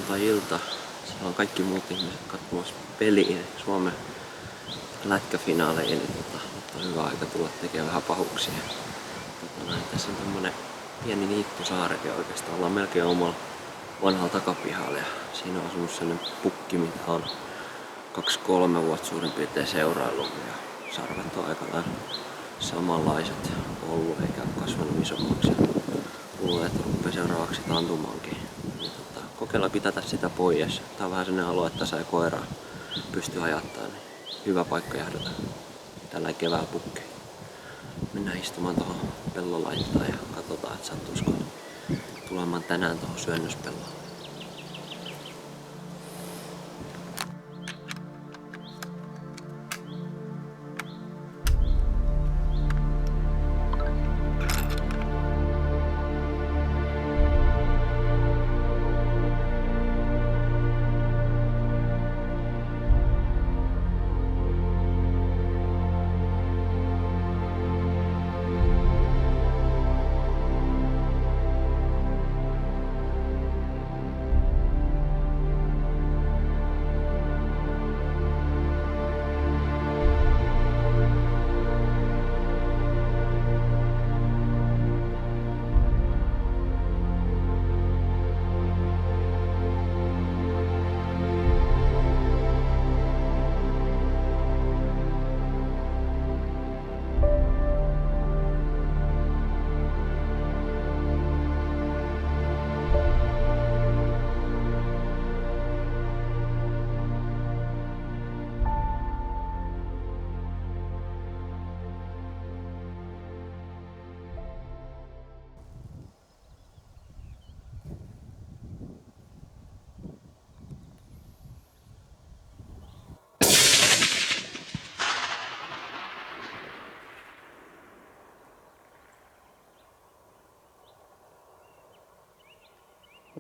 sunnuntai-ilta. Siellä on kaikki muut ihmiset katsomassa peliä, Suomen lätkäfinaaleja, niin nyt on hyvä aika tulla tekemään vähän pahuksia. Tässä on tämmönen pieni niittysaarikin oikeastaan. Ollaan melkein omalla vanhalla takapihalla ja siinä on asunut sellainen pukki, mitä on 2-3 vuotta suurin piirtein seuraillut. Ja sarvet on aika lailla samanlaiset ollut eikä ole kasvanut isommaksi. Luulen, että rupeaa seuraavaksi tantumaankin. Kokeillaan pitää sitä pois. Tää on vähän sellainen alue, että sai koiraa pystyy ajattaa. Niin hyvä paikka jahdata tällä kevään pukkeen. Mennään istumaan tuohon pellolaittaan ja katsotaan, että sattuisiko tulemaan tänään tuohon syönnöspelloon.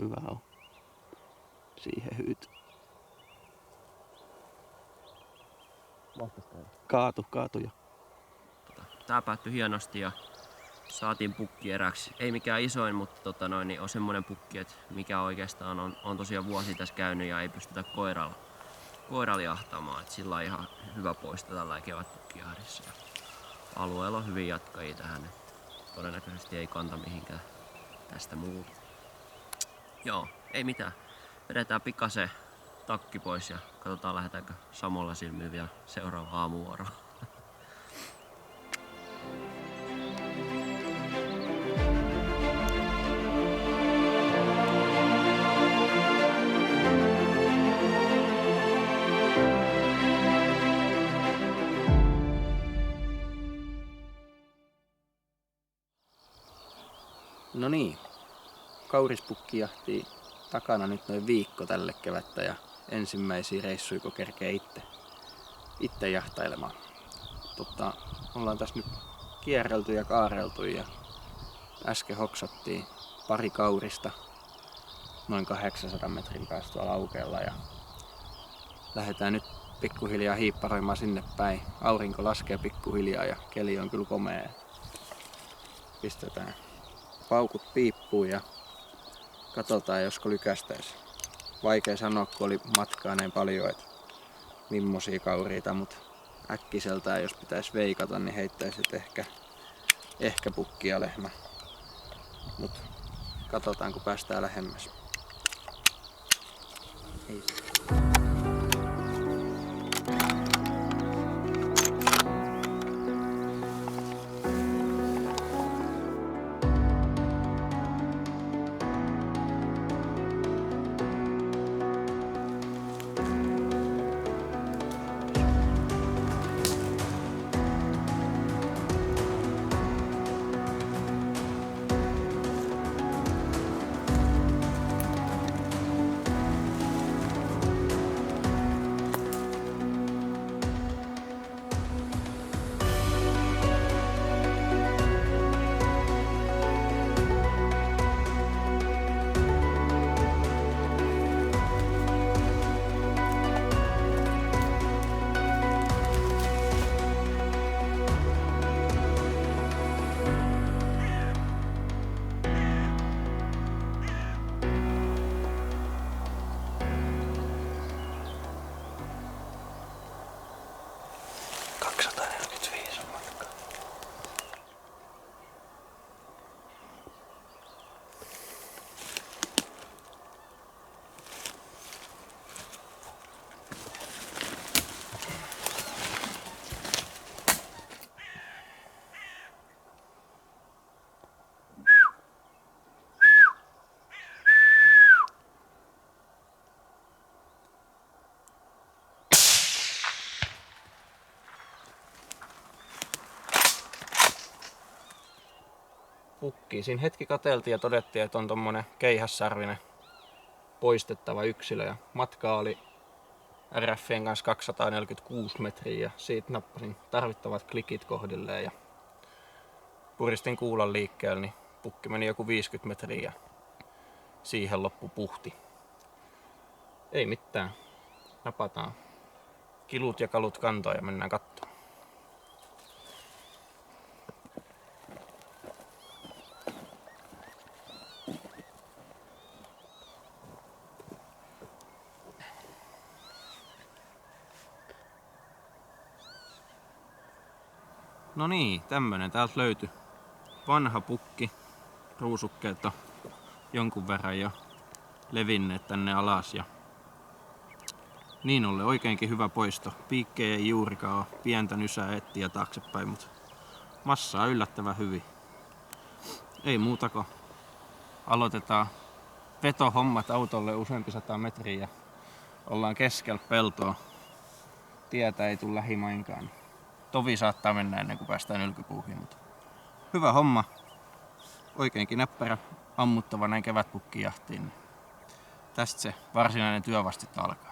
Hyvä on. Siihen hyyt. Kaatu jo. Tää päättyi hienosti ja saatiin pukki eräksi. Ei mikään isoin, mutta niin on semmonen pukki, että mikä oikeastaan on tosiaan vuosi tässä käynyt ja ei pystytä koiralla jahtaamaan. Et sillä on ihan hyvä poista tällä kevätpukkijahdissa. Alueella on hyvin jatkajia tähän. Todennäköisesti ei kanta mihinkään tästä muuta. Joo, ei mitään. Vedetään pikase takki pois ja katsotaan lähdetäänkö samalla silmiin vielä seuraava aamuvuoro. No niin. Kaurispukki jahtii takana nyt noin viikko tälle kevättä ja ensimmäisiä reissuja kun kerkee itse jahtailemaan. Ollaan tässä nyt kierrelty ja kaareltu ja äsken hoksattiin pari kaurista noin 800 metrin päästä tuolla aukealla ja lähdetään nyt pikkuhiljaa hiipparoimaan sinne päin. Aurinko laskee pikkuhiljaa ja keli on kyllä komea. Pistetään paukut piippuun ja katsotaan, josko lykästäisi. Vaikea sanoa, kun oli matkaa näin paljon, että mimmosia kauriita, mutta äkkiseltään, jos pitäisi veikata, niin heittäisi, että ehkä pukki ja lehmä. Mut katsotaan, kun päästään lähemmäs. Ei. 45 on matkaa. Pukki. Siinä hetki katseltiin ja todettiin, että on tommonen keihässarvinen poistettava yksilö. Ja matkaa oli RF:n kanssa 246 metriä ja siitä nappasin tarvittavat klikit kohdilleen ja puristin kuulan liikkeelle, niin pukki meni joku 50 metriä ja siihen loppu puhti. Ei mitään. Napataan kilut ja kalut kantoon ja mennään kattoon. No niin, tämmönen täältä löytyi. Vanha pukki. Ruusukkeet on jonkun verran jo levinneet tänne alas. Ja niin ollen oikeinkin hyvä poisto. Piikkejä ei juurikaan ole. Pientä nysää ettiä taaksepäin, mutta massaa yllättävän hyvin. Ei muuta kuin aloitetaan vetohommat autolle useampi 100 metriä. Ollaan keskellä peltoa. Tietä ei tule lähimainkaan. Tovi saattaa mennä ennen kuin päästään ylkypuuhin, mutta hyvä homma. Oikeinkin näppärä ammuttava näin kevätpukkijahtiin. Tästä se varsinainen työ vasta alkaa.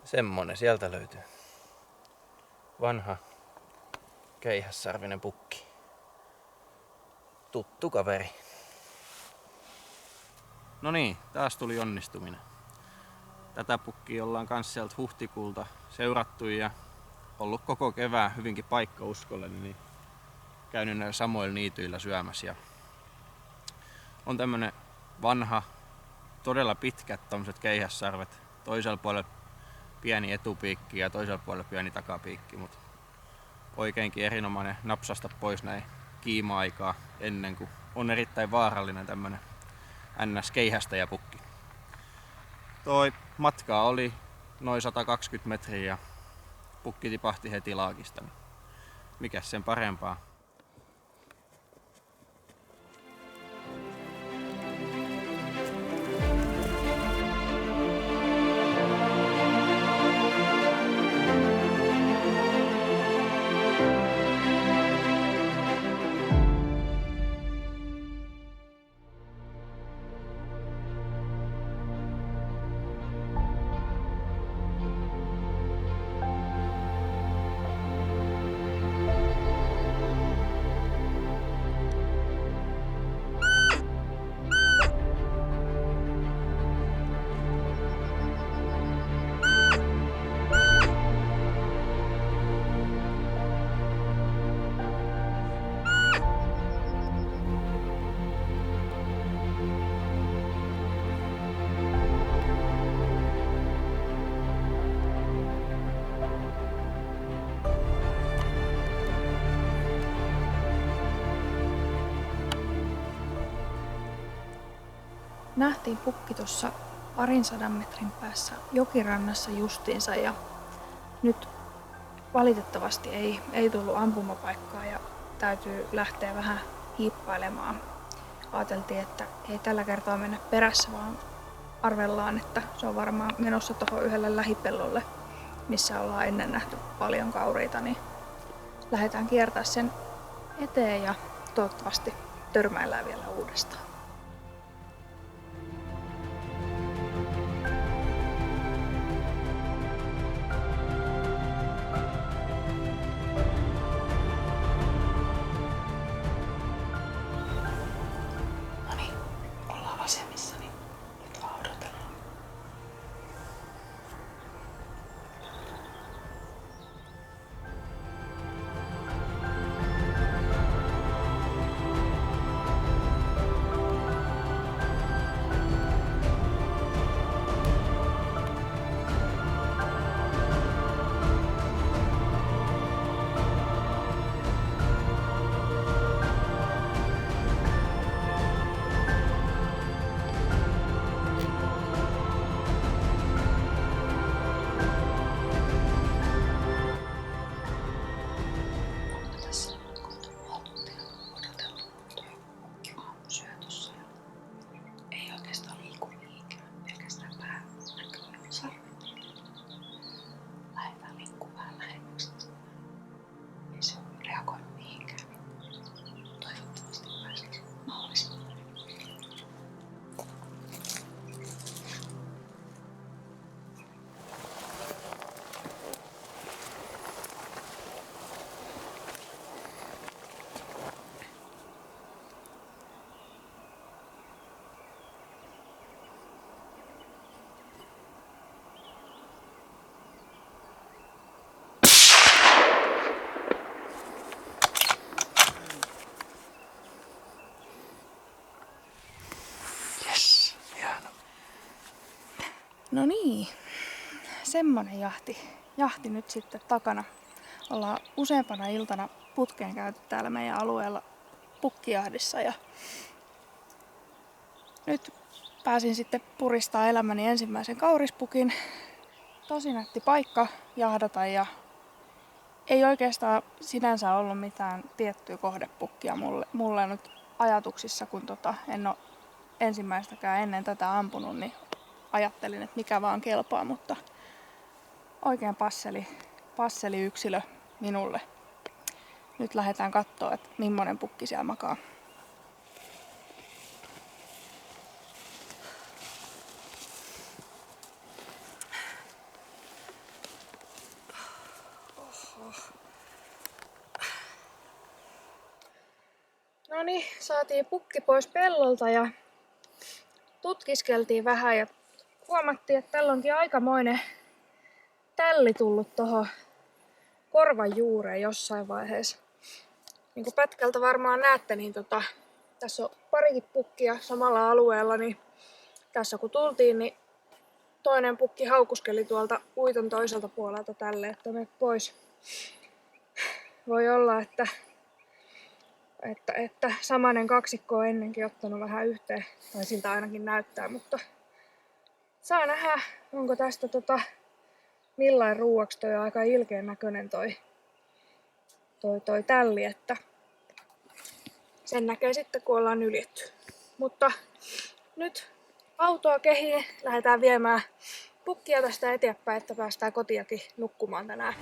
Semmonen sieltä löytyy. Vanha keihässarvinen pukki. Tuttu kaveri. No niin, taas tuli onnistuminen. Tätä pukkia ollaan kans sieltä huhtikuulta seurattu ja ollut koko kevään hyvinkin paikkauskollinen, niin käynyt näillä samoilla niityillä syömässä. Ja on tämmönen vanha, todella pitkät tommoset keihässarvet. Toisella puolella pieni etupiikki ja toisella puolella pieni takapiikki, mutta oikeinkin erinomainen napsasta pois näin kiima-aikaa ennen kuin on erittäin vaarallinen tämmönen NS-keihästäjäpukki. Toi matkaa oli noin 120 metriä ja pukki tipahti heti laakista. Mikäs sen parempaa? nähtiin pukki tuossa 200 metrin päässä jokirannassa justiinsa ja nyt valitettavasti ei tullut ampumapaikkaa ja täytyy lähteä vähän hiippailemaan. Ajateltiin, että ei tällä kertaa mennä perässä, vaan arvellaan, että se on varmaan menossa tuohon yhdelle lähipellolle, missä ollaan ennen nähty paljon kauriita, niin lähdetään kiertää sen eteen ja toivottavasti törmäillään vielä uudestaan. Asemissa, niin nyt vaan odotellaan. No niin, semmonen jahti nyt sitten takana. Ollaan useampana iltana putkeen käyty täällä meidän alueella pukkijahdissa ja nyt pääsin sitten puristaa elämäni ensimmäisen kaurispukin. Tosi nätti paikka jahdata ja ei oikeastaan sinänsä ollut mitään tiettyä kohdepukkia mulle nyt ajatuksissa, kun en ole ensimmäistäkään ennen tätä ampunut, niin ajattelin, että mikä vaan kelpaa, mutta oikein passeli yksilö minulle. Nyt lähdetään kattoo, että millainen pukki siellä makaa. No niin, saatiin pukki pois pellolta ja tutkiskeltiin vähän ja huomattiin, että tällä onkin aikamoinen tälli tullut tuohon korvan juureen jossain vaiheessa. Niin kuin pätkältä varmaan näette, niin tässä on parikin pukkia samalla alueella, niin tässä kun tultiin, niin toinen pukki haukuskeli tuolta uiton toiselta puolelta tälle, että me pois. Voi olla, että samainen kaksikko on ennenkin ottanut vähän yhteen, tai siltä ainakin näyttää, mutta saa nähdä, onko tästä millain ruuaksi. Toi on aika ilkeän näköinen toi tälli, että sen näkee sitten kun ollaan nyljetty. Mutta nyt autoa kehiin, lähdetään viemään pukkia tästä eteenpäin, että päästään kotiakin nukkumaan tänään.